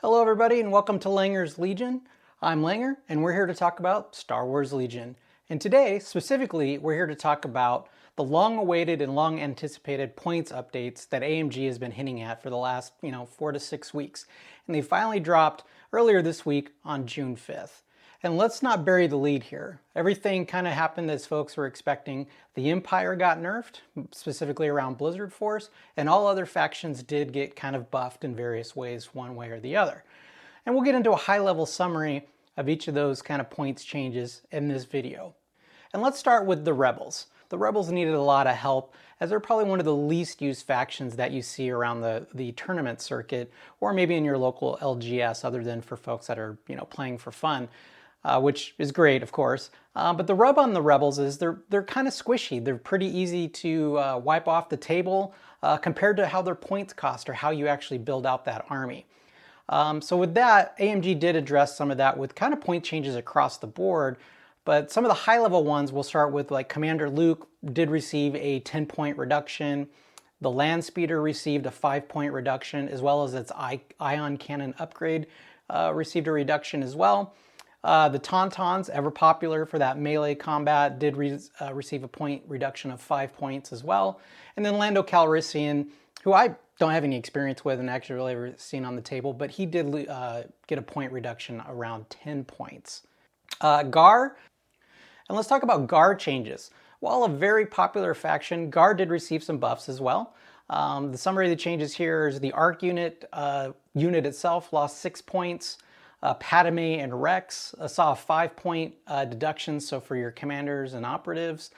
Hello everybody and welcome to Langer's Legion. I'm Langer and we're here to talk about Star Wars Legion. And today, specifically, we're here to talk about the long-awaited and long-anticipated points updates that AMG has been hinting at for the last, 4 to 6 weeks. And they finally dropped earlier this week on June 5th. And let's not bury the lead here. Everything kind of happened as folks were expecting. The Empire got nerfed, specifically around Blizzard Force, and all other factions did get kind of buffed in various ways, one way or the other. And we'll get into a high-level summary of each of those kind of points changes in this video. And let's start with the Rebels. The Rebels needed a lot of help, as they're probably one of the least used factions that you see around the tournament circuit, or maybe in your local LGS, other than for folks that are playing for fun. Which is great, of course. But the rub on the Rebels is they're kind of squishy. They're pretty easy to wipe off the table compared to how their points cost or how you actually build out that army. So with that, AMG did address some of that with kind of point changes across the board. But some of the high-level ones we'll start with, like Commander Luke did receive a 10-point reduction. The Land Speeder received a 5-point reduction, as well as its Ion Cannon upgrade received a reduction as well. The Tauntauns, ever popular for that melee combat, did receive a point reduction of 5 points as well. And then Lando Calrissian, who I don't have any experience with and actually really ever seen on the table, but he did get a point reduction around 10 points. Gar, and let's talk about Gar changes. While a very popular faction, Gar did receive some buffs as well. The summary of the changes here is the ARC unit itself lost 6 points. Padme and Rex saw a 5-point deduction, so for your commanders and operatives.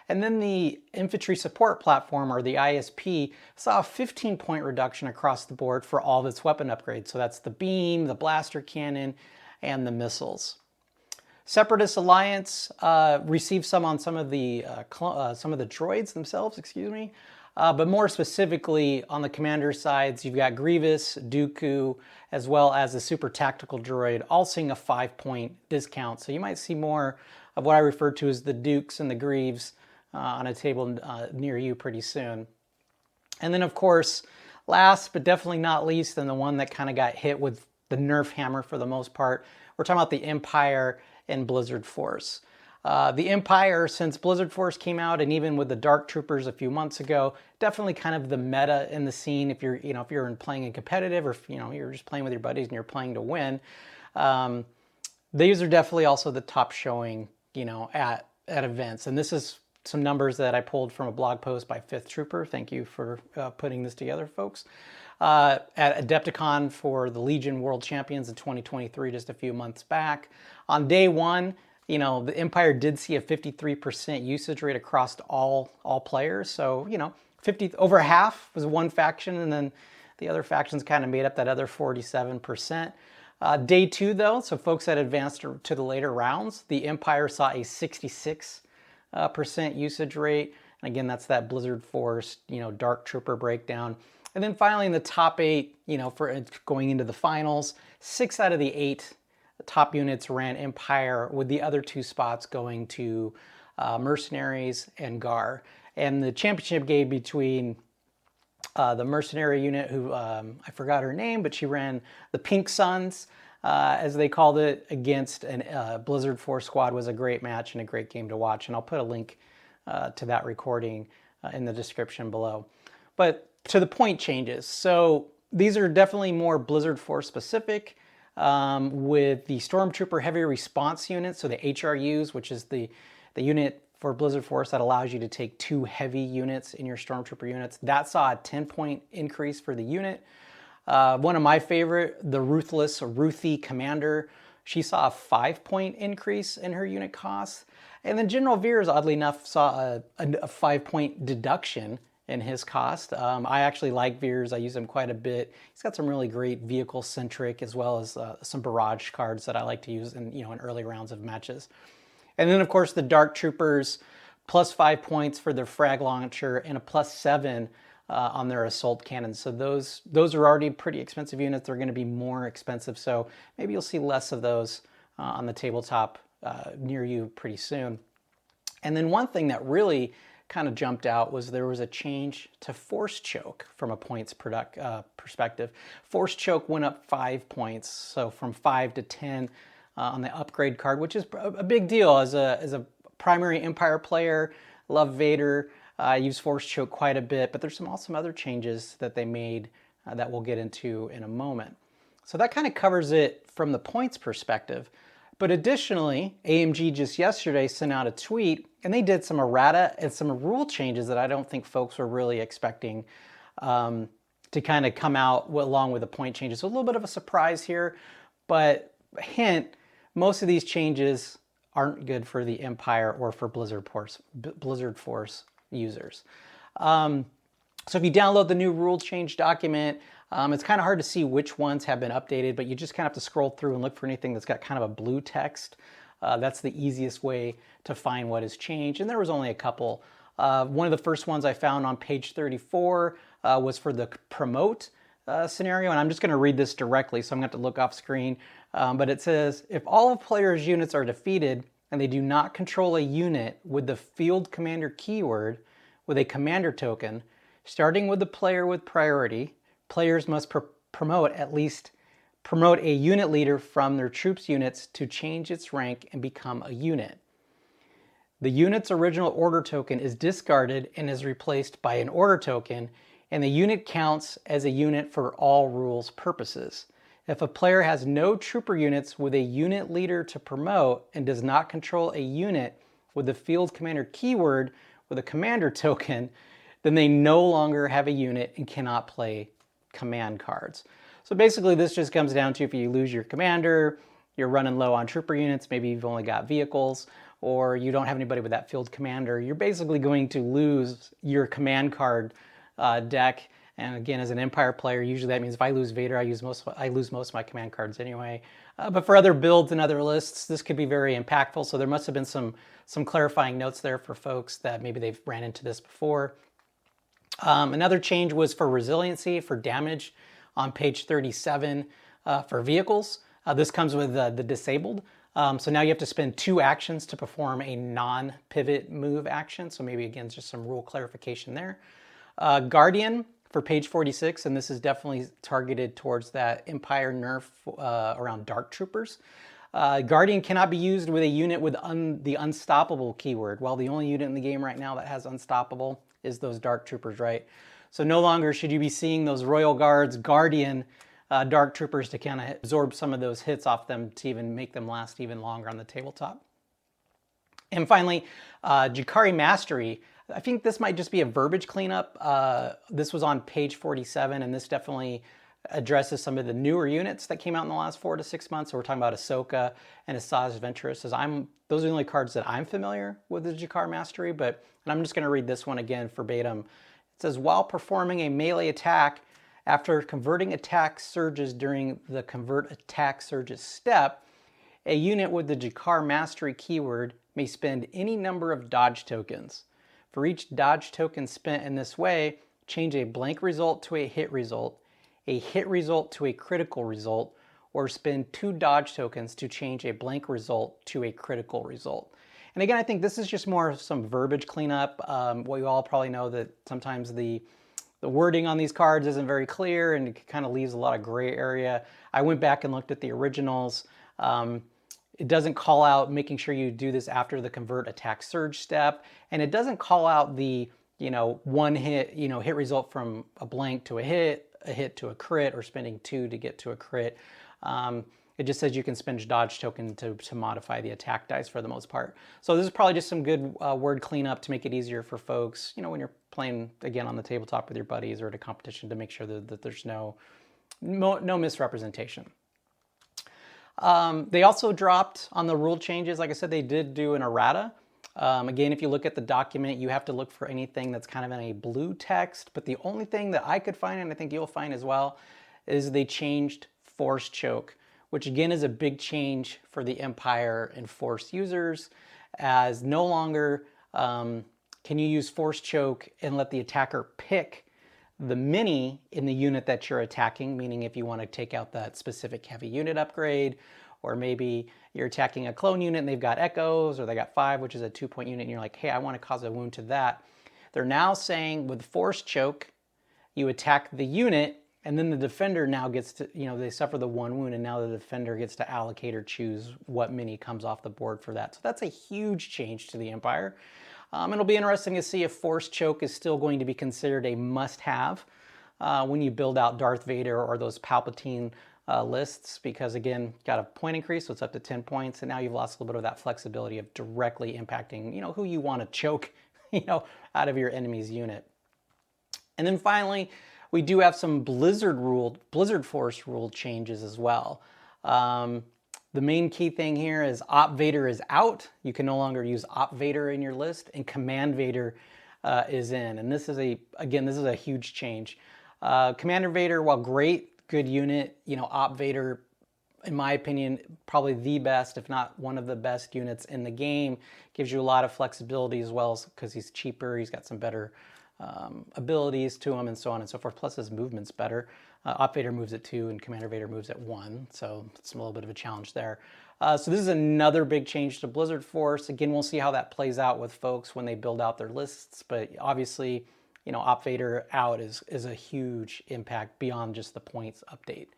And then the Infantry Support Platform, or the ISP, saw a 15-point reduction across the board for all of its weapon upgrades. So that's the beam, the blaster cannon, and the missiles. Separatist Alliance received some on some of the droids themselves, but more specifically on the commander sides, you've got Grievous, Dooku, as well as the super tactical droid, all seeing a 5-point discount. So you might see more of what I refer to as the Dukes and the Greaves on a table near you pretty soon. And then, of course, last but definitely not least, and the one that kind of got hit with the nerf hammer for the most part, we're talking about the Empire and Blizzard Force. The Empire, since Blizzard Force came out, and even with the Dark Troopers a few months ago, definitely kind of the meta in the scene. If you're, if you're playing in competitive, or if, you're just playing with your buddies and you're playing to win, these are definitely also the top showing, at events. And this is some numbers that I pulled from a blog post by Fifth Trooper. Thank you for putting this together, folks. At Adepticon for the Legion World Champions in 2023, just a few months back. On day one, the Empire did see a 53% usage rate across all players. So, over half was one faction, and then the other factions kind of made up that other 47%. Day two, though, so folks that advanced to the later rounds, the Empire saw a 66% usage rate. And again, that's that Blizzard Force, Dark Trooper breakdown. And then finally in the top 8, for going into the finals, 6 out of the 8 top units ran Empire, with the other 2 spots going to Mercenaries and Gar. And the championship game between the Mercenary unit, who I forgot her name, but she ran the Pink Suns, as they called it, against a Blizzard Force squad, was a great match and a great game to watch. And I'll put a link to that recording in the description below. But to the point changes. So these are definitely more Blizzard Force specific, with the Stormtrooper Heavy Response unit, so the HRUs, which is the unit for Blizzard Force that allows you to take 2 heavy units in your Stormtrooper units. That saw a 10-point increase for the unit. One of my favorite, the Ruthless Ruthie Commander, she saw a 5-point increase in her unit cost. And then General Veers, oddly enough, saw a 5-point deduction in his cost. I actually like Veers. I use him quite a bit. He's got some really great vehicle-centric, as well as some barrage cards that I like to use in early rounds of matches. And then, of course, the Dark Troopers, plus 5 points for their frag launcher and a plus 7 on their assault cannons. So those are already pretty expensive units. They're going to be more expensive. So maybe you'll see less of those on the tabletop near you pretty soon. And then one thing that really kind of jumped out was there was a change to force choke from a points perspective. Force choke went up 5 points, so from 5 to 10 on the upgrade card, which is a big deal as a primary Empire player. Love Vader. I use force choke quite a bit, but there's some other changes that they made that we'll get into in a moment. So that kind of covers it from the points perspective. But additionally, AMG just yesterday sent out a tweet, and they did some errata and some rule changes that I don't think folks were really expecting to kind of come out along with the point changes. So a little bit of a surprise here, but hint, most of these changes aren't good for the Empire or for Blizzard Force users. So if you download the new rule change document, it's kind of hard to see which ones have been updated, but you just kind of have to scroll through and look for anything that's got kind of a blue text. That's the easiest way to find what has changed, and there was only a couple. One of the first ones I found on page 34 was for the promote scenario, and I'm just going to read this directly, so I'm going to have to look off screen. But it says, if all of players' units are defeated and they do not control a unit with the field commander keyword with a commander token, starting with the player with priority, players must promote a unit leader from their troops' units to change its rank and become a unit. The unit's original order token is discarded and is replaced by an order token, and the unit counts as a unit for all rules purposes. If a player has no trooper units with a unit leader to promote and does not control a unit with the field commander keyword with a commander token, then they no longer have a unit and cannot play command cards. So basically this just comes down to if you lose your commander, you're running low on trooper units, maybe you've only got vehicles, or you don't have anybody with that field commander, you're basically going to lose your command card deck. And again, as an Empire player, usually that means if I lose Vader, I lose most of my command cards anyway. But for other builds and other lists, this could be very impactful. So there must have been some clarifying notes there for folks that maybe they've ran into this before. Another change was for resiliency, for damage on page 37 for vehicles. This comes with the disabled. So now you have to spend 2 actions to perform a non-pivot move action. So maybe again, just some rule clarification there. Guardian for page 46, and this is definitely targeted towards that Empire nerf around Dark Troopers. Guardian cannot be used with a unit with the Unstoppable keyword. Well, the only unit in the game right now that has Unstoppable is those Dark Troopers, right? So no longer should you be seeing those Royal Guards, Guardian Dark Troopers to kind of absorb some of those hits off them to even make them last even longer on the tabletop. And finally, Jakari Mastery. I think this might just be a verbiage cleanup. This was on page 47, and this definitely addresses some of the newer units that came out in the last 4 to 6 months. So we're talking about Ahsoka and Asajj Ventress. Those are the only cards that I'm familiar with the Jakar Mastery, and I'm just going to read this one again verbatim. It says, while performing a melee attack, after converting attack surges during the convert attack surges step, a unit with the Jakar Mastery keyword may spend any number of dodge tokens. For each dodge token spent in this way, change a blank result to a hit result to a critical result, or spend 2 dodge tokens to change a blank result to a critical result. And again, I think this is just more some verbiage cleanup. We all probably know that sometimes the wording on these cards isn't very clear and it kind of leaves a lot of gray area. I went back and looked at the originals. It doesn't call out making sure you do this after the convert attack surge step, and it doesn't call out the one hit hit result from a blank to a hit to a crit, or spending 2 to get to a crit. It just says you can spend dodge token to modify the attack dice for the most part. So this is probably just some good word cleanup to make it easier for folks, when you're playing again on the tabletop with your buddies or at a competition, to make sure that there's no misrepresentation. They also dropped on the rule changes. Like I said, they did do an errata. Again, if you look at the document, you have to look for anything that's kind of in a blue text. But the only thing that I could find, and I think you'll find as well, is they changed force choke, which again is a big change for the Empire and Force users, as no longer can you use force choke and let the attacker pick the mini in the unit that you're attacking, meaning if you want to take out that specific heavy unit upgrade, or maybe you're attacking a clone unit and they've got echoes, or they got 5, which is a 2-point unit, and you're like, hey, I want to cause a wound to that. They're now saying with Force Choke, you attack the unit, and then the defender now gets to, they suffer the 1 wound, and now the defender gets to allocate or choose what mini comes off the board for that. So that's a huge change to the Empire. It'll be interesting to see if Force Choke is still going to be considered a must-have when you build out Darth Vader or those Palpatine lists, because again, got a point increase, so it's up to 10 points, and now you've lost a little bit of that flexibility of directly impacting, who you want to choke, out of your enemy's unit. And then finally, we do have some Blizzard Force rule changes as well. The main key thing here is Op Vader is out. You can no longer use Op Vader in your list, and Command Vader is in. And this is a huge change. Commander Vader, while great, good unit, Op Vader, in my opinion, probably the best, if not one of the best units in the game. Gives you a lot of flexibility as well, because he's cheaper, he's got some better abilities to him, and so on and so forth. Plus his movement's better. Op Vader moves at 2 and Commander Vader moves at 1, so it's a little bit of a challenge there. So this is another big change to Blizzard Force. Again, we'll see how that plays out with folks when they build out their lists, but obviously, Op Vader out is a huge impact beyond just the points update.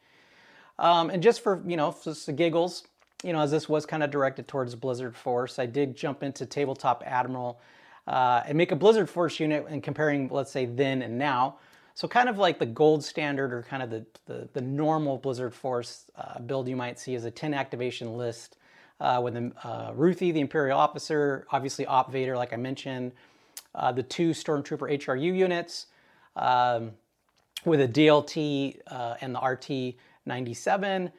And just for, just the giggles, as this was kind of directed towards Blizzard Force, I did jump into Tabletop Admiral and make a Blizzard Force unit and comparing, let's say, then and now. So kind of like the gold standard, or kind of the normal Blizzard Force build you might see, is a 10 activation list with Ruthie, the Imperial Officer, obviously Op Vader, like I mentioned, the 2 Stormtrooper HRU units with a DLT and the RT-97,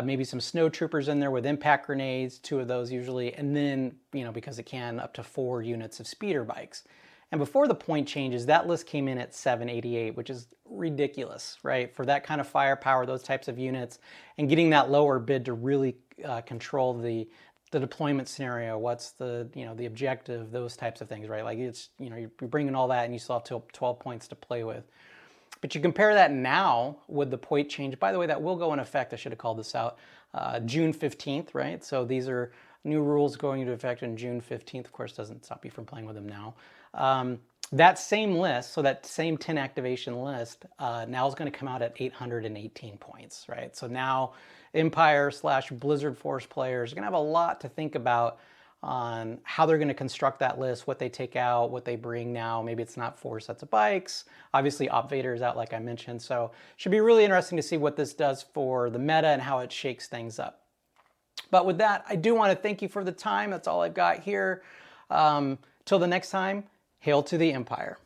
maybe some snow troopers in there with impact grenades, 2 of those usually, and then, because it can, up to 4 units of speeder bikes. And before the point changes, that list came in at 788, which is ridiculous, right? For that kind of firepower, those types of units, and getting that lower bid to really control the deployment scenario, what's the objective, those types of things, right? Like it's, you're bringing all that and you still have 12 points to play with. But you compare that now with the point change. By the way, that will go in effect, I should have called this out, June 15th, right? So these are new rules going into effect on June 15th. Of course, doesn't stop you from playing with them now. That same list, so that same 10 activation list, now is going to come out at 818 points, right? So now Empire/Blizzard Force players are going to have a lot to think about on how they're going to construct that list, what they take out, what they bring now. Maybe it's not 4 sets of bikes. Obviously, Op Vader is out, like I mentioned. So should be really interesting to see what this does for the meta and how it shakes things up. But with that, I do want to thank you for the time. That's all I've got here. Till the next time, hail to the Empire.